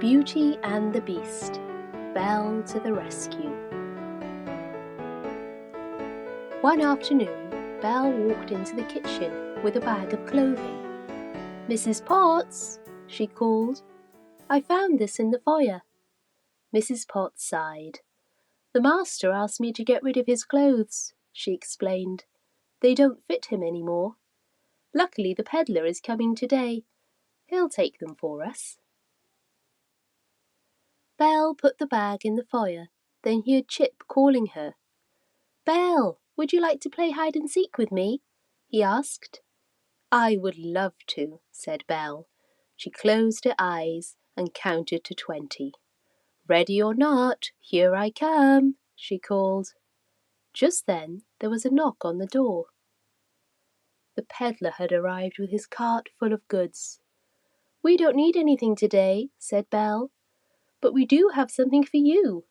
Beauty and the Beast, Belle to the rescue. One afternoon, Belle walked into the kitchen with a bag of clothing. "Mrs. Potts," she called, "I found this in the foyer." Mrs. Potts sighed. "The master asked me to get rid of his clothes," she explained. "They don't fit him any more. Luckily the peddler is coming today. He'll take them for us." Belle put the bag in the foyer, then heard Chip calling her. "Belle, would you like to play hide-and-seek with me?" he asked. "I would love to," said Belle. She closed her eyes and counted to 20. "Ready or not, here I come," she called. Just then there was a knock on the door. The peddler had arrived with his cart full of goods. "We don't need anything today," said Belle, "but we do have something for you."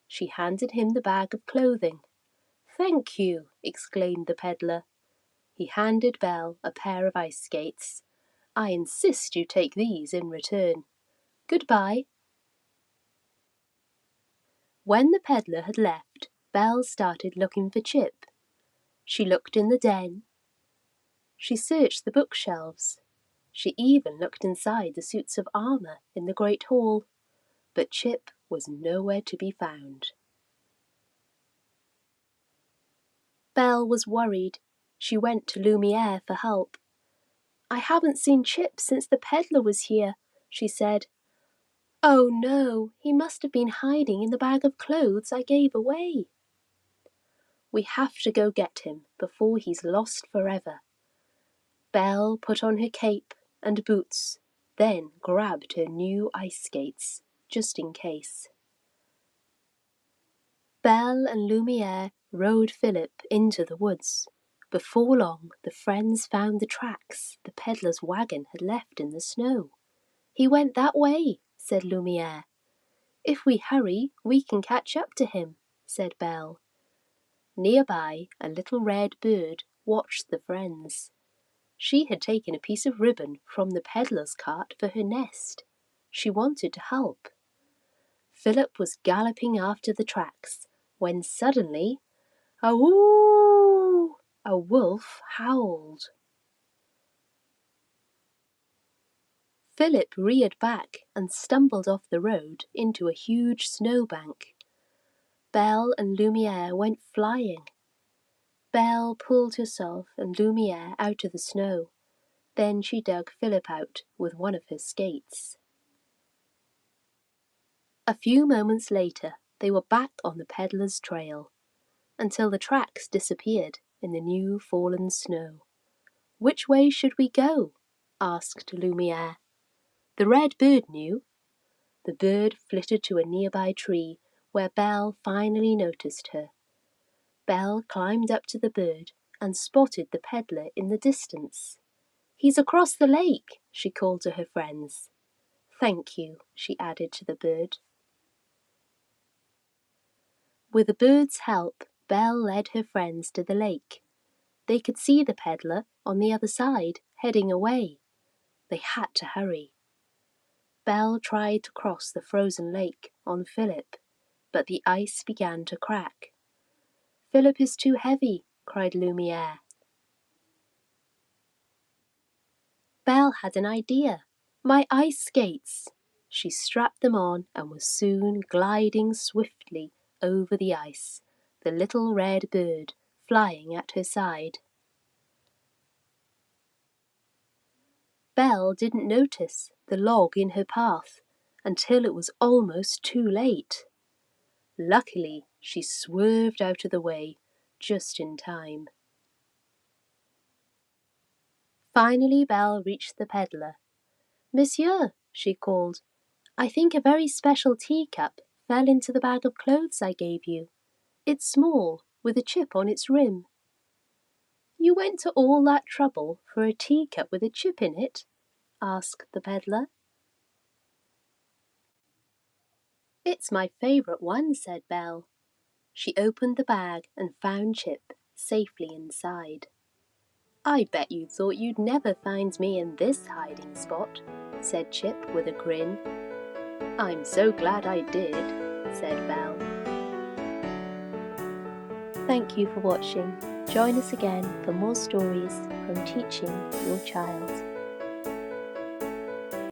She handed him the bag of clothing. "Thank you," exclaimed the peddler. He handed Belle a pair of ice skates. "I insist you take these in return. Goodbye." When the peddler had left, Belle started looking for Chip. She looked in the den. She searched the bookshelves. She even looked inside the suits of armour in the great hall. But Chip was nowhere to be found. Belle was worried. She went to Lumiere for help. "I haven't seen Chip since the peddler was here," she said. "Oh no, he must have been hiding in the bag of clothes I gave away." "We have to go get him before he's lost forever." Belle put on her cape and boots, then grabbed her new ice skates, just in case. Belle and Lumiere rode Philip into the woods. Before long, the friends found the tracks the peddler's wagon had left in the snow. "He went that way," said Lumiere. "If we hurry, we can catch up to him," said Belle. Nearby, a little red bird watched the friends. She had taken a piece of ribbon from the peddler's cart for her nest. She wanted to help. Philip was galloping after the tracks, when suddenly, "Awoo!" a wolf howled. Philip reared back and stumbled off the road into a huge snowbank. Belle and Lumiere went flying. Belle pulled herself and Lumiere out of the snow. Then she dug Philip out with one of her skates. A few moments later, they were back on the peddler's trail, until the tracks disappeared in the new fallen snow. "Which way should we go?" asked Lumiere. The red bird knew. The bird flitted to a nearby tree where Belle finally noticed her. Belle climbed up to the bird and spotted the peddler in the distance. "He's across the lake," she called to her friends. "Thank you," she added to the bird. With the bird's help, Belle led her friends to the lake. They could see the peddler on the other side, heading away. They had to hurry. Belle tried to cross the frozen lake on Philip, but the ice began to crack. "Philip is too heavy," cried Lumiere. Belle had an idea. "My ice skates!" She strapped them on and was soon gliding swiftly over the ice, the little red bird flying at her side. Belle didn't notice the log in her path until it was almost too late. Luckily, she swerved out of the way just in time. Finally, Belle reached the peddler. "Monsieur," she called, "I think a very special teacup fell into the bag of clothes I gave you. It's small, with a chip on its rim." "You went to all that trouble for a teacup with a chip in it?" asked the peddler. "It's my favourite one," said Belle. She opened the bag and found Chip safely inside. "I bet you thought you'd never find me in this hiding spot," said Chip with a grin. I'm so glad I did, said Belle. Thank you for watching. Join us again for more stories from Teaching Your Child.